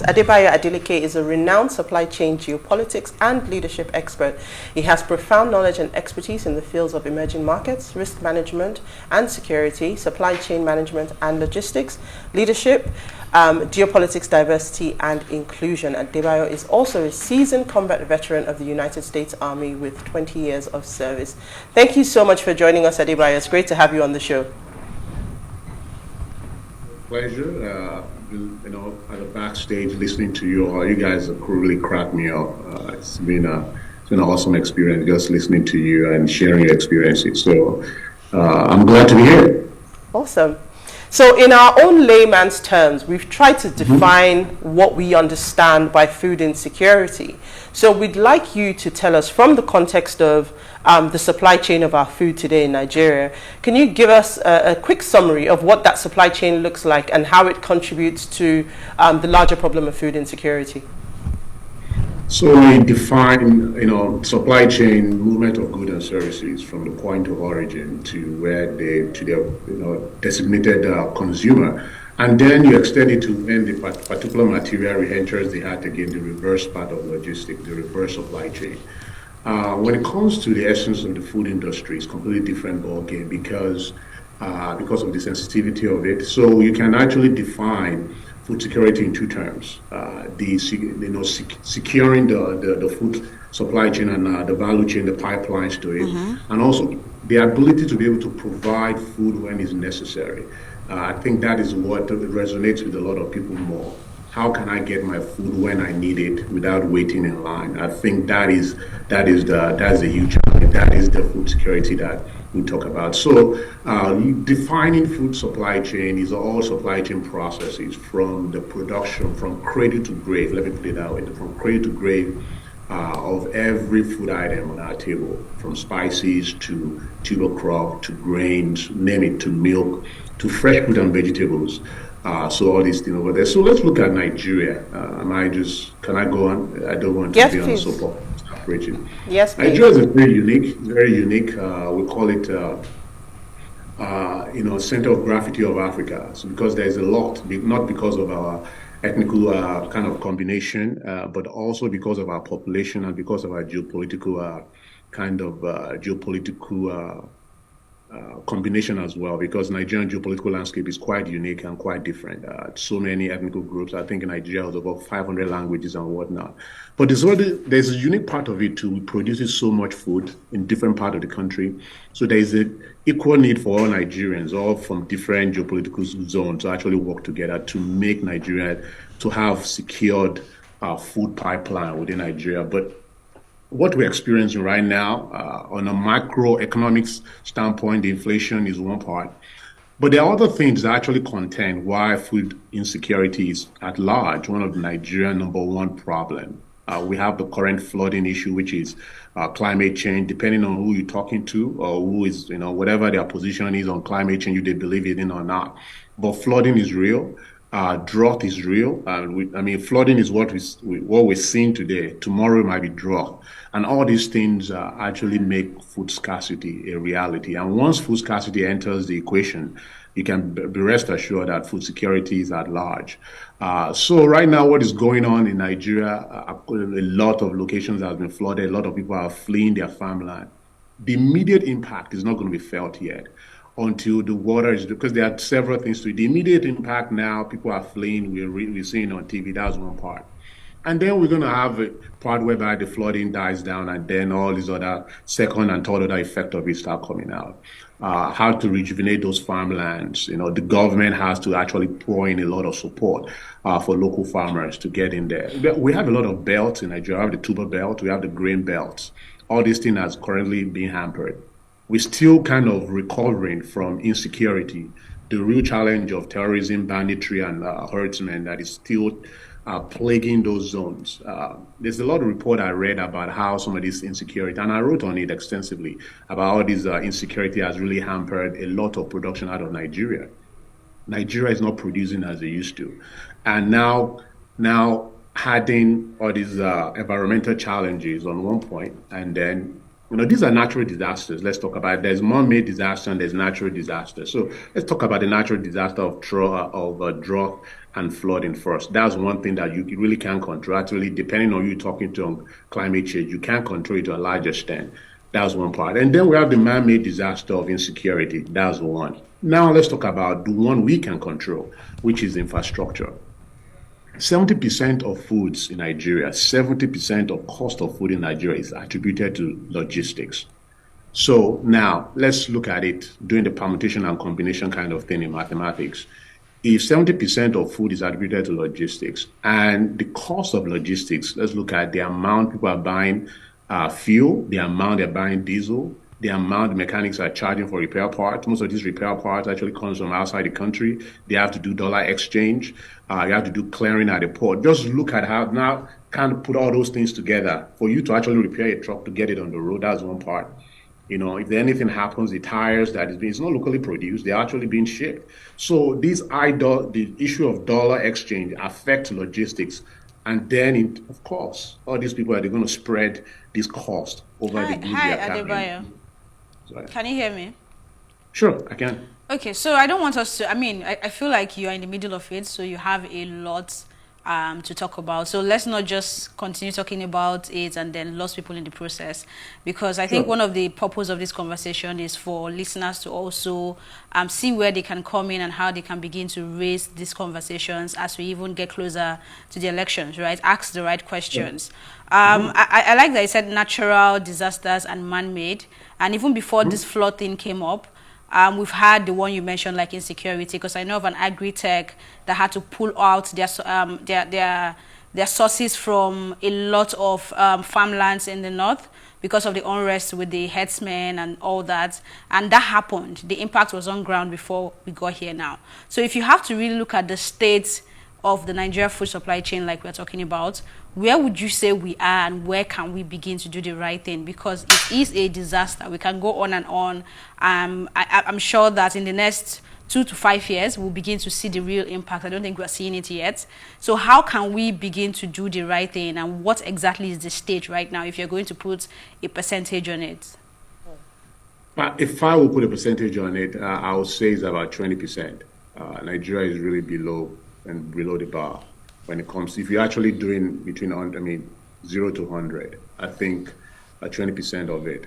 Adebayo Adeleke is a renowned supply chain geopolitics and leadership expert. He has profound knowledge and expertise in the fields of emerging markets, risk management and security, supply chain management and logistics, leadership, geopolitics, diversity and inclusion. Adebayo is also a seasoned combat veteran of the United States Army with 20 years of service. Thank you so much for joining us, Adebayo. It's great to have you on the show. Pleasure. At the backstage listening to you all, you guys have really cracked me up. It's been an awesome experience just listening to you and sharing your experiences. So I'm glad to be here. Awesome. So in our own layman's terms, we've tried to define what we understand by food insecurity. So we'd like you to tell us, from the context of the supply chain of our food today in Nigeria, can you give us a quick summary of what that supply chain looks like and how it contributes to the larger problem of food insecurity? So we define, supply chain, movement of goods and services from the point of origin to where to their, designated consumer, and then you extend it to when the particular material re-enters the heart again, the reverse part of logistics, the reverse supply chain. When it comes to the essence of the food industry, it's a completely different ballgame because of the sensitivity of it. So you can actually define food security in two terms: securing the food supply chain and the value chain, the pipelines to it, and also the ability to be able to provide food when it's necessary. I think that is what resonates with a lot of people more. How can I get my food when I need it without waiting in line? I think that's a huge challenge. That is the food security that we talk about. So defining food supply chain is all supply chain processes from the production, from cradle to grave, let me put it that way, from cradle to grave of every food item on our table, from spices to tuber crop to grains, name it, to milk, to fresh fruit and vegetables. So all these things over there. So let's look at Nigeria. Can I go on? I don't want to be on the soap opera. Yes, please. Nigeria is very unique. We call it, center of gravity of Africa. So because there's a lot, not because of our ethnical kind of combination, but also because of our population and because of our geopolitical combination as well, because Nigerian geopolitical landscape is quite unique and quite different. So many ethnic groups. I think in Nigeria has about 500 languages and whatnot. But there's a unique part of it too. We produce so much food in different parts of the country. So there is an equal need for all Nigerians, all from different geopolitical zones, to actually work together to make Nigeria, to have secured food pipeline within Nigeria. But what we're experiencing right now, on a macroeconomics standpoint, the inflation is one part. But there are other things that actually contend why food insecurity is at large one of the Nigerian number one problem. We have the current flooding issue, which is climate change, depending on who you're talking to or who is, whatever their position is on climate change, they believe it in or not. But flooding is real. Drought is real. Flooding is what we're seeing today. Tomorrow it might be drought. And all these things actually make food scarcity a reality. And once food scarcity enters the equation, you can be rest assured that food security is at large. So right now, what is going on in Nigeria, a lot of locations have been flooded. A lot of people are fleeing their farmland. The immediate impact is not going to be felt yet until the water is, because there are several things to it. The immediate impact now, people are fleeing. We're seeing on TV. That's one part. And then we're going to have a part whereby the flooding dies down, and then all these other second and third order effect of it start coming out. How to rejuvenate those farmlands. The government has to actually pour in a lot of support for local farmers to get in there. We have a lot of belts in Nigeria. We have the tuber belt, we have the grain belts. All these things has currently been hampered. We're still kind of recovering from insecurity, the real challenge of terrorism, banditry, and herdsmen that is still plaguing those zones. There's a lot of report I read about how some of this insecurity, and I wrote on it extensively, about how this insecurity has really hampered a lot of production out of Nigeria. Nigeria is not producing as they used to. And now adding all these environmental challenges on one point, and then these are natural disasters. Let's talk about it. There's man-made disaster and there's natural disaster. So let's talk about the natural disaster of drought and flooding first. That's one thing that you really can't control. Actually, depending on you talking to on climate change, you can't control it to a large extent. That's one part. And then we have the man-made disaster of insecurity. That's one. Now let's talk about the one we can control, which is infrastructure. 70% of foods in Nigeria, 70% of cost of food in Nigeria is attributed to logistics. So now let's look at it doing the permutation and combination kind of thing in mathematics. If 70% of food is attributed to logistics and the cost of logistics, let's look at the amount people are buying fuel, the amount they're buying diesel, the amount the mechanics are charging for repair parts. Most of these repair parts actually comes from outside the country. They have to do dollar exchange. You have to do clearing at the port. Just look at how now kind of put all those things together for you to actually repair a truck to get it on the road. That's one part. If anything happens, the tires it's not locally produced, they're actually being shipped. So the issue of dollar exchange affects logistics. And then, of course, all these people are going to spread this cost over the goods Hi, they are carrying. Adebayo. Can you hear me? Sure, I can. Okay, so I don't want us to, I feel like you are in the middle of it, so you have a lot to talk about. So let's not just continue talking about it and then lose people in the process, because I think one of the purpose of this conversation is for listeners to also see where they can come in and how they can begin to raise these conversations as we even get closer to the elections, right? Ask the right questions. I like that you said natural disasters and man-made, and even before this flood thing came up, we've had the one you mentioned, like insecurity, because I know of an agri-tech that had to pull out their sources from a lot of farmlands in the north because of the unrest with the herdsmen and all that. And that happened. The impact was on ground before we got here now. So if you have to really look at the state of the Nigeria food supply chain like we're talking about, where would you say we are and where can we begin to do the right thing? Because it is a disaster. We can go on and on. I'm sure that in the next 2 to 5 years, we'll begin to see the real impact. I don't think we're seeing it yet. So how can we begin to do the right thing, and what exactly is the stage right now if you're going to put a percentage on it? If I will put a percentage on it, I would say it's about 20%. Nigeria is really below the bar when it comes. If you're actually doing between 0 to 100, I think 20% of it.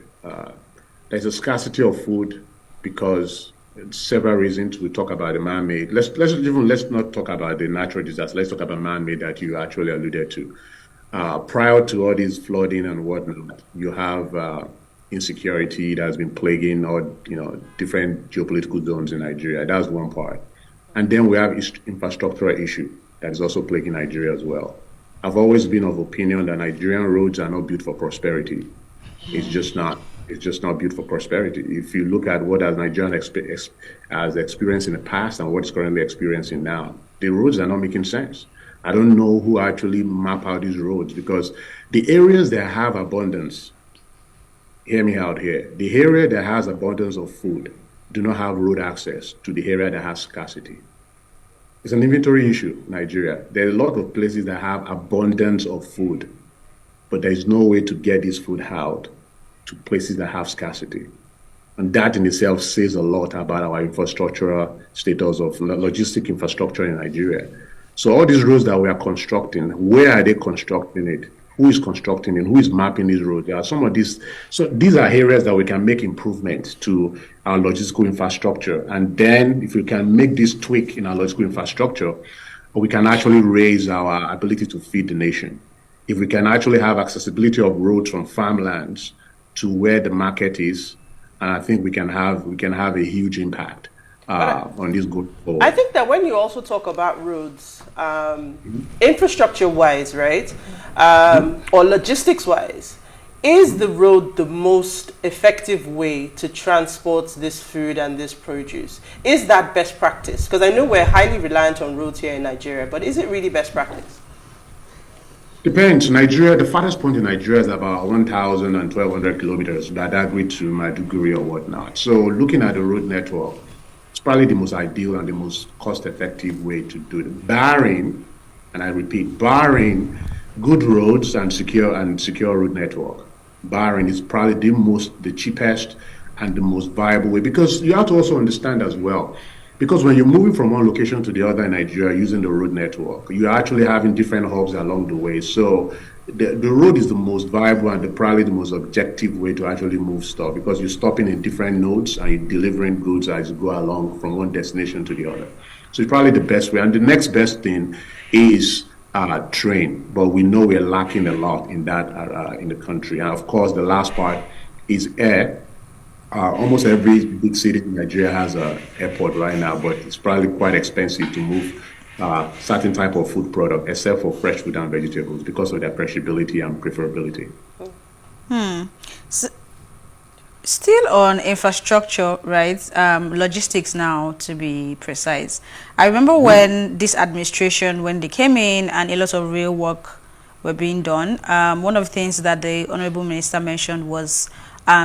There's a scarcity of food because several reasons. We talk about the man-made. Let's not talk about the natural disaster. Let's talk about man-made that you actually alluded to. Prior to all this flooding and whatnot, you have insecurity that has been plaguing all different geopolitical zones in Nigeria. That's one part. And then we have infrastructural issue that is also plaguing Nigeria as well. I've always been of opinion that Nigerian roads are not built for prosperity. It's just not. It's just not built for prosperity. If you look at what Nigeria has experienced in the past and what it's currently experiencing now, the roads are not making sense. I don't know who actually map out these roads, because the areas that have abundance, hear me out here, the area that has abundance of food do not have road access to the area that has scarcity. It's an inventory issue, Nigeria. There are a lot of places that have abundance of food, but there is no way to get this food out to places that have scarcity. And that in itself says a lot about our infrastructural status of logistic infrastructure in Nigeria. So all these roads that we are constructing, where are they constructing it? Who is constructing it? Who is mapping these roads? There are some of these. So these are areas that we can make improvements to our logistical infrastructure. And then if we can make this tweak in our logistical infrastructure, we can actually raise our ability to feed the nation. If we can actually have accessibility of roads from farmlands to where the market is, and I think we can have a huge impact on this good forward. I think that when you also talk about roads, infrastructure-wise, right, or logistics-wise, is the road the most effective way to transport this food and this produce? Is that best practice? Because I know we're highly reliant on roads here in Nigeria, but is it really best practice? Depends. Nigeria, the farthest point in Nigeria is about 1,000 and 1,200 kilometers, Badagry to Maiduguri or whatnot. So looking at the road network, it's probably the most ideal and the most cost-effective way to do it, barring, and I repeat, barring good roads and secure road network. barren is probably the cheapest and the most viable way. Because you have to also understand as well, because when you're moving from one location to the other in Nigeria using the road network, you're actually having different hubs along the way. So the road is the most viable and probably the most objective way to actually move stuff, because you're stopping in different nodes and you're delivering goods as you go along from one destination to the other. So it's probably the best way. And the next best thing is train, but we know we're lacking a lot in that in the country. And of course, the last part is air. Almost every big city in Nigeria has an airport right now, but it's probably quite expensive to move certain type of food product, except for fresh food and vegetables, because of their perishability and preferability. So, still on infrastructure, right? Logistics now, to be precise. I remember when this administration, when they came in and a lot of real work were being done, one of the things that the Honorable Minister mentioned was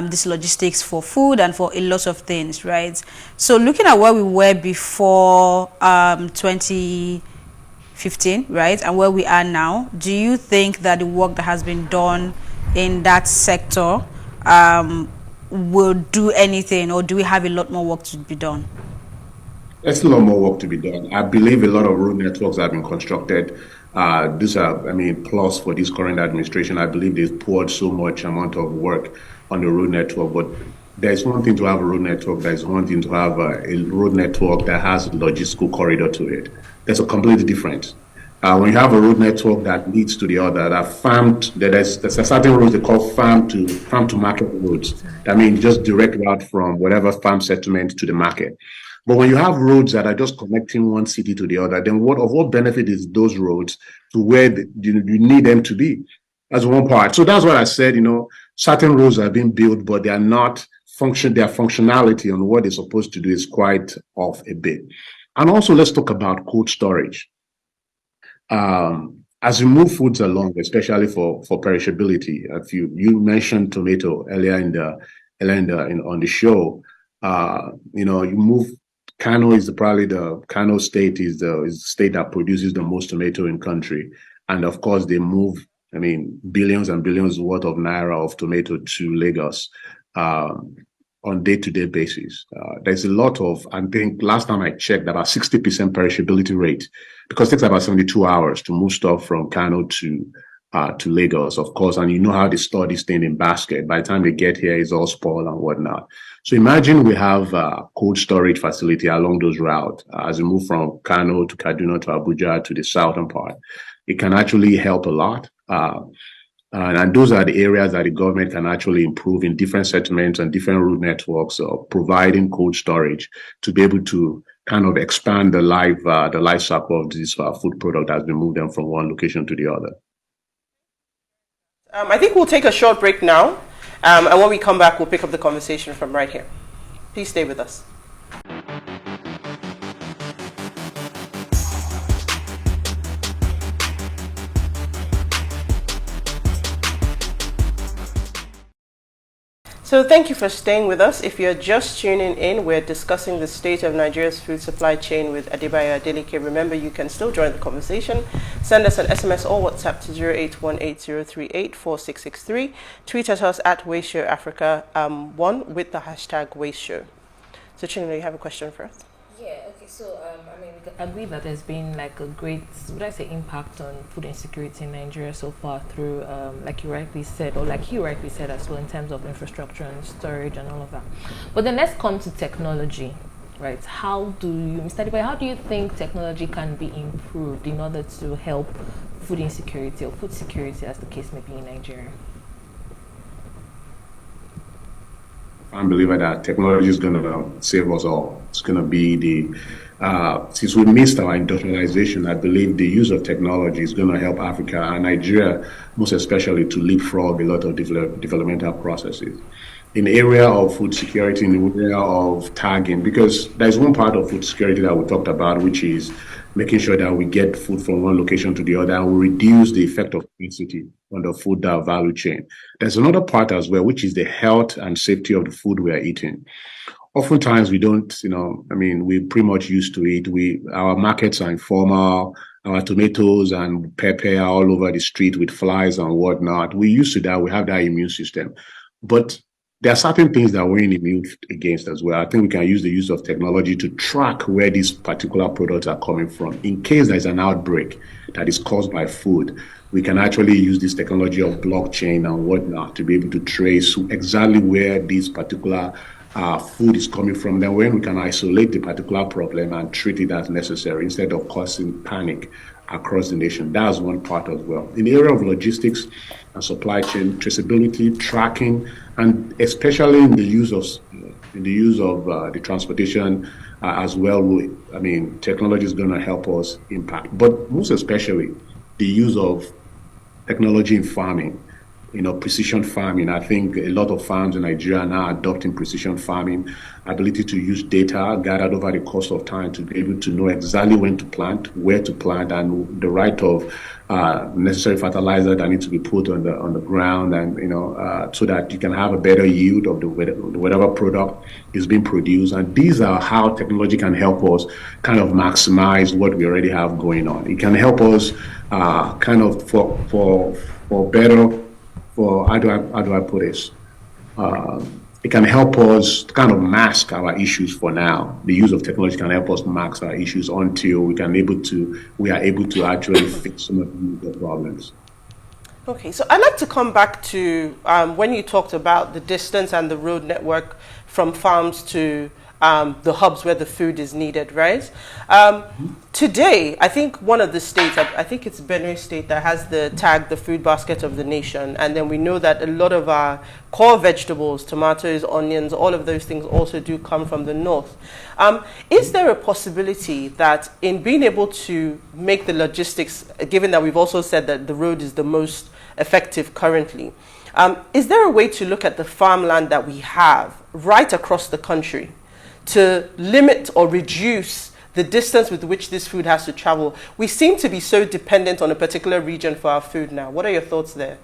this logistics for food and for a lot of things, right? So looking at where we were before 2015, right, and where we are now, do you think that the work that has been done in that sector will do anything, or do we have a lot more work to be done? There's a lot more work to be done. I believe a lot of road networks have been constructed. These are, I mean, plus for this current administration, I believe they've poured so much amount of work on the road network. But there's one thing to have a road network. There's one thing to have a road network that has a logistical corridor to it. There's a completely difference. When you have a road network that leads to the other, there's a certain roads they call farm to market roads. That means just direct route from whatever farm settlement to the market. But when you have roads that are just connecting one city to the other, then what benefit is those roads to where you need them to be? That's one part. So that's what I said, certain roads are being built, but they are not their functionality on what they're supposed to do is quite off a bit. And also let's talk about cold storage. As you move foods along, especially for perishability, if you mentioned tomato earlier on the show, you move. Kano Kano state is the state that produces the most tomato in country, and of course they move, billions and billions worth of naira of tomato to Lagos on day-to-day basis. There's a lot of, I think last time I checked, about 60% perishability rate, because it takes about 72 hours to move stuff from Kano to Lagos, of course, and you know how they store this thing in basket. By the time they get here, it's all spoiled and whatnot. So imagine we have a cold storage facility along those routes as we move from Kano to Kaduna to Abuja to the southern part. It can actually help a lot. And those are the areas that the government can actually improve in different settlements and different route networks of providing cold storage to be able to kind of expand the life cycle of this food product as we move them from one location to the other. I think we'll take a short break now. And when we come back, we'll pick up the conversation from right here. Please stay with us. So thank you for staying with us. If you're just tuning in, we're discussing the state of Nigeria's food supply chain with Adebayo Adeleke. Remember, you can still join the conversation. Send us an SMS or WhatsApp to 08180384663. Tweet at us at WasteShowAfrica1 with the hashtag WasteShow. So Chinelo, you have a question for us? Yeah, okay, so we can agree that there's been like a great, impact on food insecurity in Nigeria so far through, like you rightly said, or like you rightly said as well, in terms of infrastructure and storage and all of that. But then let's come to technology, right? Mr. Adebayo, how do you think technology can be improved in order to help food insecurity or food security, as the case may be, in Nigeria? I'm a believer that technology is going to save us all. It's going to be since we missed our industrialization, I believe the use of technology is going to help Africa and Nigeria, most especially, to leapfrog a lot of developmental processes. In the area of food security, in the area of tagging, because there's one part of food security that we talked about, which is making sure that we get food from one location to the other and we reduce the effect of scarcity on the food value chain. There's another part as well, which is the health and safety of the food we are eating. Oftentimes we don't, I mean, we're pretty much used to it. Our markets are informal. Our tomatoes and pepper are all over the street with flies and whatnot. We're used to that. We have that immune system. But there are certain things that we're immune against as well. I think we can use the use of technology to track where these particular products are coming from. In case there's an outbreak that is caused by food, we can actually use this technology of blockchain and whatnot to be able to trace exactly where this particular food is coming from. Then when we can isolate the particular problem and treat it as necessary instead of causing panic across the nation. That's one part as well. In the area of logistics and supply chain traceability, tracking, and especially in the use of the transportation as well. I mean, technology is going to help us impact, but most especially the use of technology in farming. Precision farming. I think a lot of farms in Nigeria are now adopting precision farming, ability to use data gathered over the course of time to be able to know exactly when to plant, where to plant, and the right of necessary fertilizer that needs to be put on the ground, and so that you can have a better yield of whatever product is being produced. And these are how technology can help us kind of maximize what we already have going on. It can help us kind of for better. How do I put this? It can help us kind of mask our issues for now. The use of technology can help us mask our issues until we are able to actually fix some of the problems. Okay, so I'd like to come back to when you talked about the distance and the road network from farms to the hubs where the food is needed, right? Today, I think one of the states, I think it's Benue State, that has the food basket of the nation. And then we know that a lot of our core vegetables, tomatoes, onions, all of those things also do come from the north. Is there a possibility that in being able to make the logistics, given that we've also said that the road is the most effective currently, is there a way to look at the farmland that we have right across the country to limit or reduce the distance with which this food has to travel? We seem to be so dependent on a particular region for our food now. What are your thoughts there?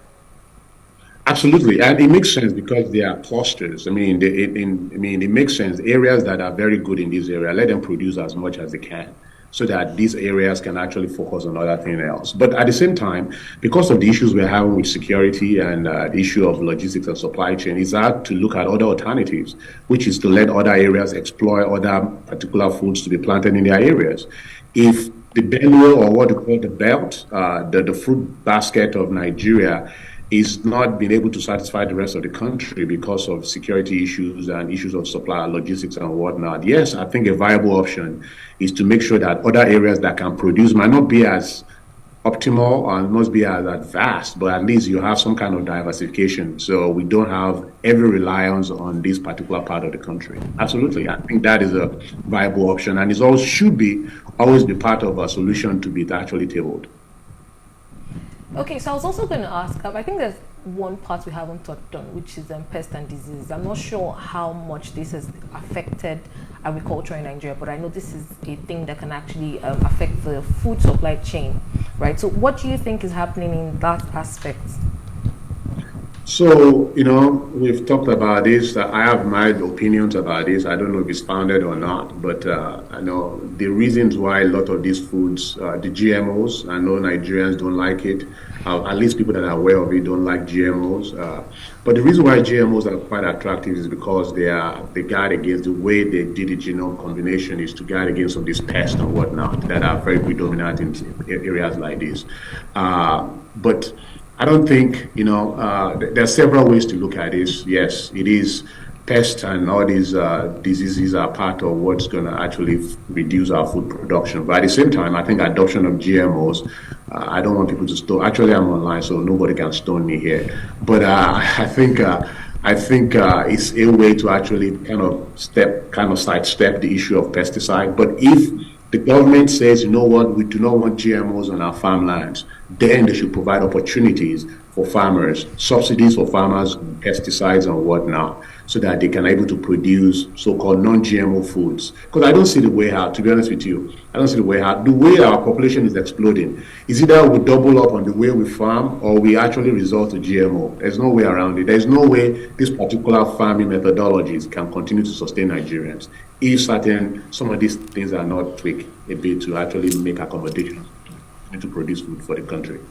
Absolutely, and it makes sense because they are clusters. I mean, it makes sense. Areas that are very good in this area, let them produce as much as they can, so that these areas can actually focus on other things else. But at the same time, because of the issues we're having with security and the issue of logistics and supply chain, it's hard to look at other alternatives, which is to let other areas exploit other particular foods to be planted in their areas. If the Benue, or what we call the belt, the fruit basket of Nigeria, is not being able to satisfy the rest of the country because of security issues and issues of supply, logistics and whatnot. Yes, I think a viable option is to make sure that other areas that can produce might not be as optimal and must be as vast, but at least you have some kind of diversification, so we don't have every reliance on this particular part of the country. Absolutely, I think that is a viable option, and it also should always be part of a solution to be actually tabled. Okay, so I was also going to ask, I think there's one part we haven't touched on, which is pest and disease. I'm not sure how much this has affected agriculture in Nigeria, but I know this is a thing that can actually affect the food supply chain, right? So what do you think is happening in that aspect? So, we've talked about this. I have my opinions about this. I don't know if it's founded or not, but I know the reasons why a lot of these foods, the GMOs, I know Nigerians don't like it. At least people that are aware of it don't like GMOs. But the reason why GMOs are quite attractive is because they guard against the way they did the genome combination is to guard against some of these pests and whatnot that are very predominant in areas like this. But I don't think, there are several ways to look at this. Yes, it is pests and all these diseases are part of what's going to actually reduce our food production. But at the same time, I think adoption of GMOs, I don't want people to stone. Actually, I'm online, so nobody can stone me here. But I think it's a way to actually kind of sidestep the issue of pesticide. But if the government says, you know what, we do not want GMOs on our farmlands, then they should provide opportunities for farmers, subsidies for farmers, pesticides and whatnot, so that they can be able to produce so-called non-GMO foods. Because I don't see the way out, to be honest with you. I don't see the way out. The way our population is exploding is either we double up on the way we farm or we actually resort to GMO. There's no way around it. There's no way these particular farming methodologies can continue to sustain Nigerians if some of these things are not tweaked a bit to actually make accommodations and to produce food for the country.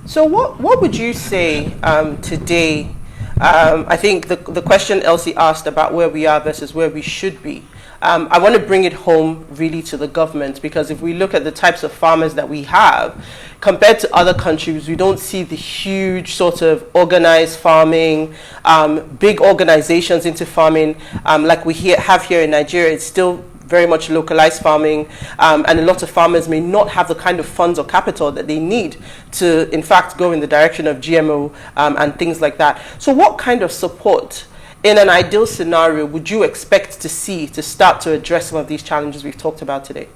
So what would you say today? I think the question Elsie asked about where we are versus where we should be. I want to bring it home really to the government, because if we look at the types of farmers that we have, compared to other countries, we don't see the huge sort of organized farming, big organizations into farming like we have here in Nigeria. It's still very much localized farming, and a lot of farmers may not have the kind of funds or capital that they need to, in fact, go in the direction of GMO and things like that. So what kind of support, in an ideal scenario, would you expect to see to start to address some of these challenges we've talked about today?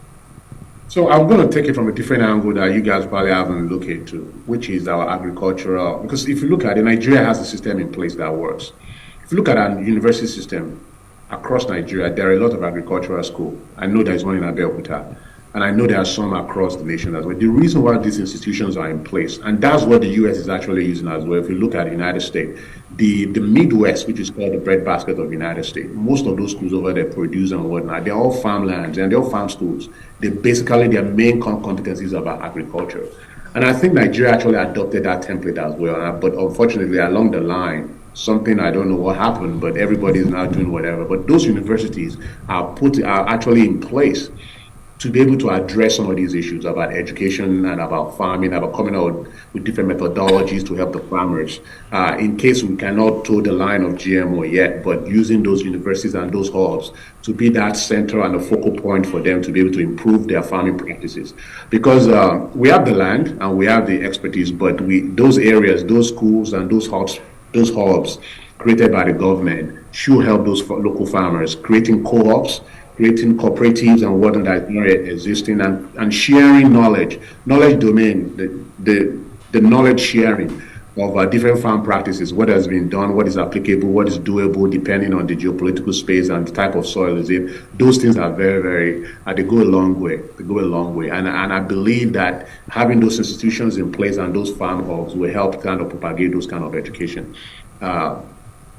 So I'm going to take it from a different angle that you guys probably haven't looked into, which is our agricultural, because if you look at it, Nigeria has a system in place that works. If you look at our university system, across Nigeria, there are a lot of agricultural schools. I know there's one in Abeokuta, and I know there are some across the nation as well. The reason why these institutions are in place, and that's what the US is actually using as well. If you look at the United States, the Midwest, which is called the breadbasket of the United States, most of those schools over there produce and whatnot. They're all farmlands and they're all farm schools. Their main competencies are about agriculture. And I think Nigeria actually adopted that template as well. But unfortunately, along the line, something I don't know what happened, but everybody is now doing whatever. But those universities are actually in place to be able to address some of these issues about education and about farming, about coming out with different methodologies to help the farmers. In case we cannot toe the line of GMO yet, but using those universities and those hubs to be that center and a focal point for them to be able to improve their farming practices. Because we have the land and we have the expertise, but those areas, those schools and those hubs created by the government should help those local farmers, creating co-ops, creating cooperatives and whatnot that is already existing, and sharing knowledge domain, the knowledge sharing of different farm practices, what has been done, what is applicable, what is doable, depending on the geopolitical space and the type of soil is in. Those things are very, they go a long way. And I believe that having those institutions in place and those farm hubs will help kind of propagate those kind of education.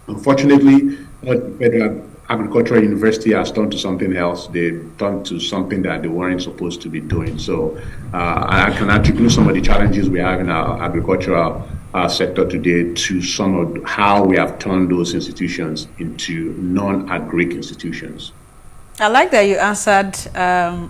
Unfortunately, the Federal Agricultural University has turned to something else. They've turned to something that they weren't supposed to be doing. So I can attribute some of the challenges we have in our agricultural sector today to some of how we have turned those institutions into non-agric institutions. I like that you answered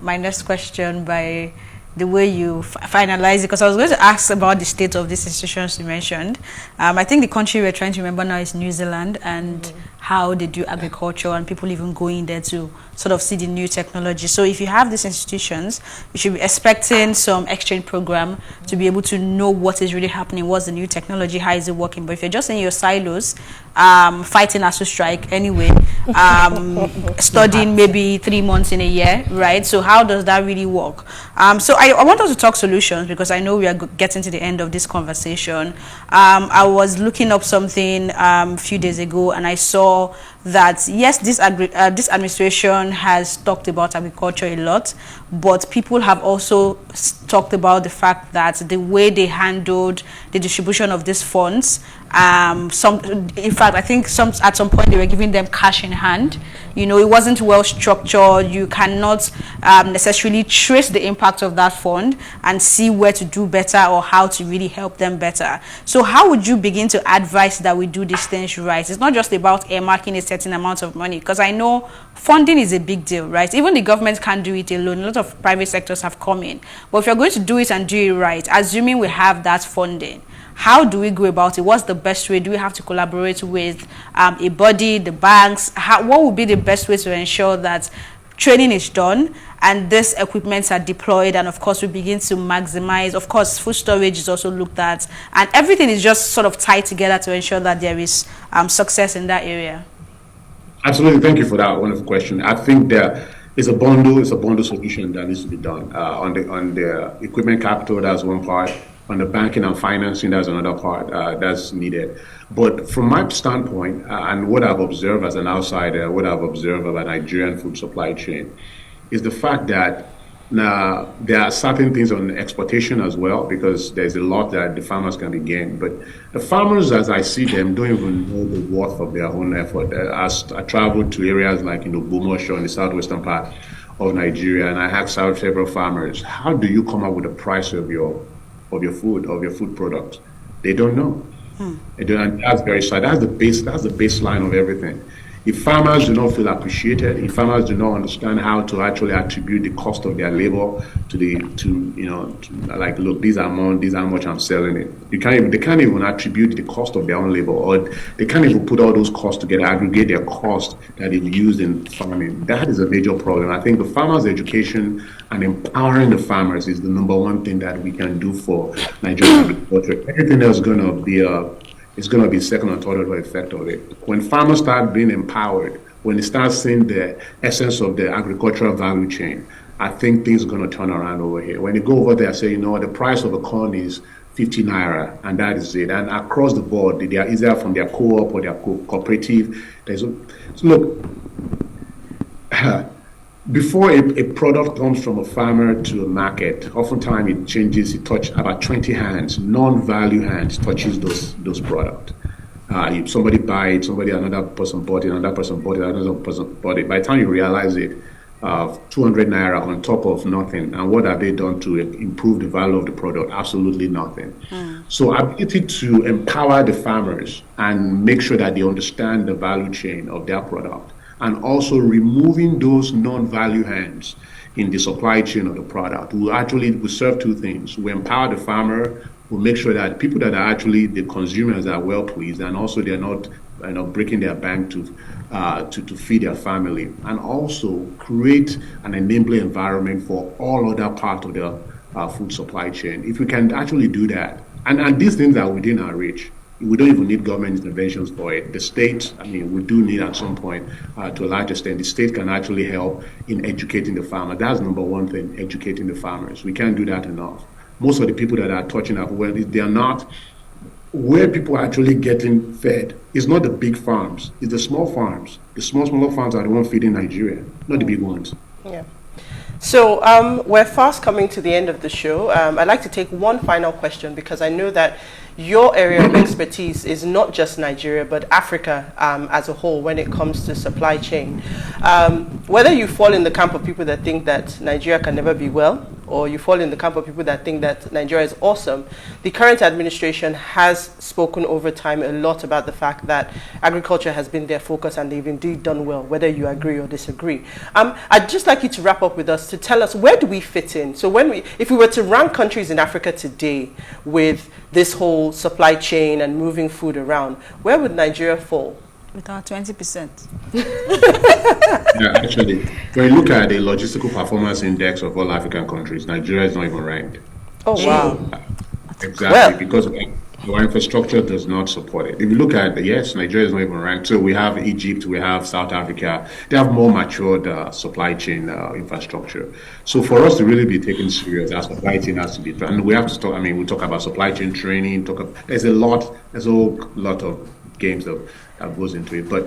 my next question by the way you finalized it, because I was going to ask about the state of these institutions you mentioned. I think the country we're trying to remember now is New Zealand, and how they do agriculture, and people even going there to sort of see the new technology. So if you have these institutions, you should be expecting some exchange program to be able to know what is really happening, what's the new technology, how is it working. But if you're just in your silos, fighting ASU strike anyway, studying maybe 3 months in a year, right? So how does that really work? So I want us to talk solutions, because I know we are getting to the end of this conversation. I was looking up something a few days ago, and I saw that yes, this administration has talked about agriculture a lot, but people have also talked about the fact that the way they handled the distribution of these funds, in fact, I think at some point they were giving them cash in hand. You know, it wasn't well structured. You cannot necessarily trace the impact of that fund and see where to do better or how to really help them better. So how would you begin to advise that we do these things right? It's not just about earmarking a certain amount of money, because I know funding is a big deal, right? Even the government can't do it alone. A lot of private sectors have come in. But if you're going to do it and do it right, assuming we have that funding, how do we go about it? What's the best way? Do we have to collaborate with a body, the banks? What would be the best way to ensure that training is done and these equipments are deployed, and of course we begin to maximize, of course food storage is also looked at, and everything is just sort of tied together to ensure that there is success in that area? Absolutely, thank you for that wonderful question. I think there is a bundle solution that needs to be done. On the equipment capital, that's one part. On the banking and financing, that's another part that's needed. But from my standpoint, and what I've observed as an outsider, what I've observed about Nigerian food supply chain, is the fact that now there are certain things on exportation as well, because there's a lot that the farmers can be gained. But the farmers, as I see them, don't even know the worth of their own effort. As I traveled to areas like Bomosho in the southwestern part of Nigeria, and I asked several farmers, how do you come up with the price of your food products? They don't know. They don't, and that's very sad. That's the baseline of everything. If farmers do not feel appreciated, if farmers do not understand how to actually attribute the cost of their labor like, look, these are how much I'm selling it. They can't even attribute the cost of their own labor, or they can't even put all those costs together, aggregate their cost that they've used in farming. That is a major problem. I think the farmers' education and empowering the farmers is the number one thing that we can do for Nigerian agriculture. Everything else is going to be second or third order effect of it. When farmers start being empowered, when they start seeing the essence of the agricultural value chain, I think things are going to turn around over here. When they go over there and say, the price of a corn is 50 naira, and that is it. And across the board, they are either from their co-op or their cooperative. Look, before a product comes from a farmer to a market, oftentimes it changes. It touches about 20 hands, non-value hands, touches those products. If somebody buys it, another person bought it, another person bought it, another person bought it. By the time you realize it, 200 naira on top of nothing. And what have they done to improve the value of the product? Absolutely nothing. So ability to empower the farmers and make sure that they understand the value chain of their product, and also removing those non-value hands in the supply chain of the product will serve two things. We empower the farmer, we'll make sure that people that are actually the consumers are well pleased, and also they're not breaking their bank to feed their family, and also create an enabling environment for all other parts of the food supply chain. If we can actually do that, and these things are within our reach. We don't even need government interventions for it. The state, we do need at some point, to a large extent, the state can actually help in educating the farmer. That's number one thing, educating the farmers. We can't do that enough. Most of the people that are touching up, they are not, where people are actually getting fed is not the big farms, it's the small farms. The smaller farms are the ones feeding Nigeria, not the big ones. Yeah. So we're fast coming to the end of the show. I'd like to take one final question, because I know that your area of expertise is not just Nigeria, but Africa as a whole when it comes to supply chain. Whether you fall in the camp of people that think that Nigeria can never be well, or you fall in the camp of people that think that Nigeria is awesome, the current administration has spoken over time a lot about the fact that agriculture has been their focus, and they've indeed done well, whether you agree or disagree. I'd just like you to wrap up with us to tell us, where do we fit in? So if we were to rank countries in Africa today with this whole supply chain and moving food around, where would Nigeria fall? With our 20%. Yeah, actually, when you look at the logistical performance index of all African countries, Nigeria is not even ranked. Oh, wow. Exactly, because our infrastructure does not support it. If you look at, yes, Nigeria is not even ranked. So we have Egypt, we have South Africa. They have more matured supply chain infrastructure. So for us to really be taken serious, our supply chain has to be, and we have to talk, we talk about supply chain training, there's a lot of games that goes into it. But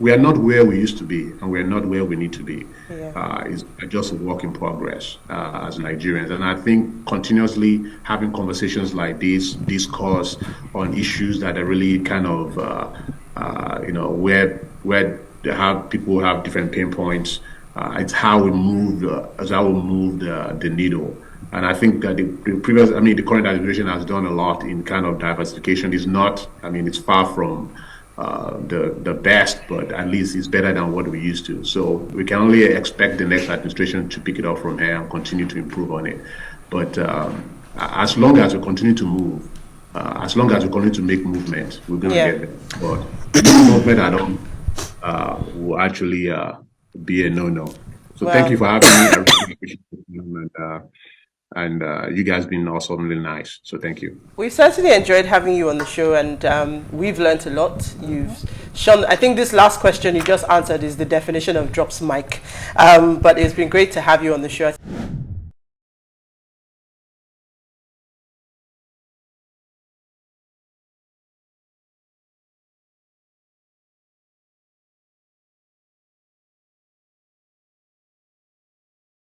we are not where we used to be, and we are not where we need to be. Yeah. It's just a work in progress as Nigerians. And I think continuously having conversations like this, discourse on issues that are really kind of, where they have people have different pain points. It's how we move the needle. And I think that the current administration has done a lot in kind of diversification. It's not, it's far from the best, but at least it's better than what we used to. So we can only expect the next administration to pick it up from here and continue to improve on it. But as long as we continue to move, as long as we continue to make movement, we're going to get there. But movement at all will actually be a no-no. So thank you for having me. I really appreciate it. And you guys been awesomely nice, so thank you. We've certainly enjoyed having you on the show, and we've learned a lot. You've shown, I think this last question you just answered is the definition of drops mic, but it's been great to have you on the show.